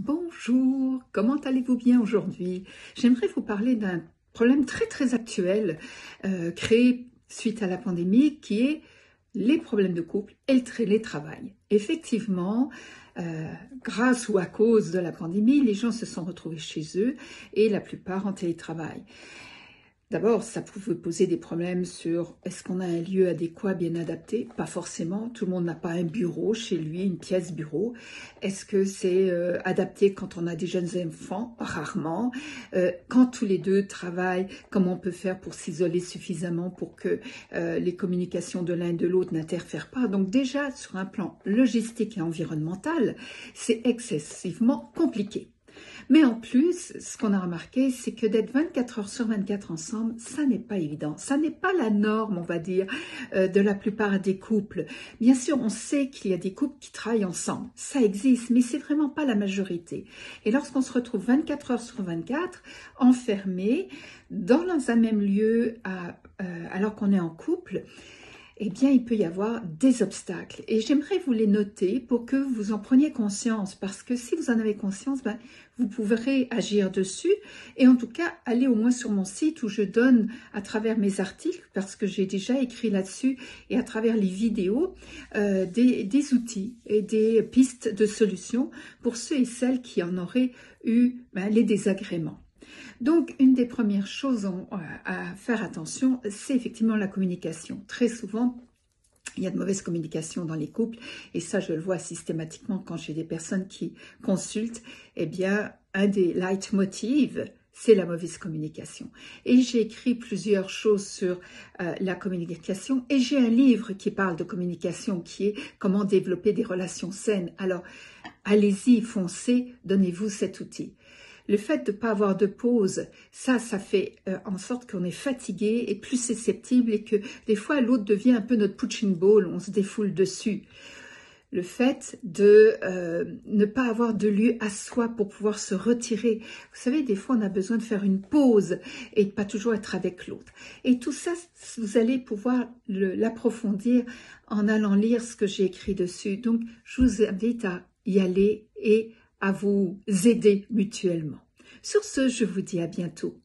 Bonjour, comment allez-vous bien aujourd'hui? J'aimerais vous parler d'un problème très actuel créé suite à la pandémie qui est les problèmes de couple et le télétravail. Effectivement, grâce ou à cause de la pandémie, les gens se sont retrouvés chez eux et la plupart en télétravail. D'abord, ça pouvait poser des problèmes sur est-ce qu'on a un lieu adéquat, bien adapté? Pas forcément, tout le monde n'a pas un bureau chez lui, une pièce bureau. Est-ce que c'est adapté quand on a des jeunes enfants? Rarement. Quand tous les deux travaillent, comment on peut faire pour s'isoler suffisamment pour que les communications de l'un et de l'autre n'interfèrent pas? Donc déjà, sur un plan logistique et environnemental, c'est excessivement compliqué. Mais en plus, ce qu'on a remarqué, c'est que d'être 24 heures sur 24 ensemble, ça n'est pas évident. Ça n'est pas la norme, on va dire, de la plupart des couples. Bien sûr, on sait qu'il y a des couples qui travaillent ensemble. Ça existe, mais c'est vraiment pas la majorité. Et lorsqu'on se retrouve 24 heures sur 24, enfermés, dans un même lieu, alors qu'on est en couple, eh bien, il peut y avoir des obstacles. Et j'aimerais vous les noter pour que vous en preniez conscience, parce que si vous en avez conscience, vous pourrez agir dessus et en tout cas, aller au moins sur mon site où je donne à travers mes articles, parce que j'ai déjà écrit là-dessus, et à travers les vidéos, des outils et des pistes de solutions pour ceux et celles qui en auraient eu les désagréments. Donc, une des premières choses à faire attention, c'est effectivement la communication. Très souvent, il y a de mauvaise communication dans les couples et ça, je le vois systématiquement quand j'ai des personnes qui consultent. Eh bien, un des leitmotivs, c'est la mauvaise communication. Et j'ai écrit plusieurs choses sur la communication et j'ai un livre qui parle de communication qui est comment développer des relations saines. Alors, allez-y, foncez, donnez-vous cet outil. Le fait de ne pas avoir de pause, ça fait en sorte qu'on est fatigué et plus susceptible et que des fois l'autre devient un peu notre punching ball, on se défoule dessus. Le fait de ne pas avoir de lieu à soi pour pouvoir se retirer. Vous savez, des fois on a besoin de faire une pause et de pas toujours être avec l'autre. Et tout ça, vous allez pouvoir l'approfondir en allant lire ce que j'ai écrit dessus. Donc, je vous invite à y aller et à vous aider mutuellement. Sur ce, je vous dis à bientôt.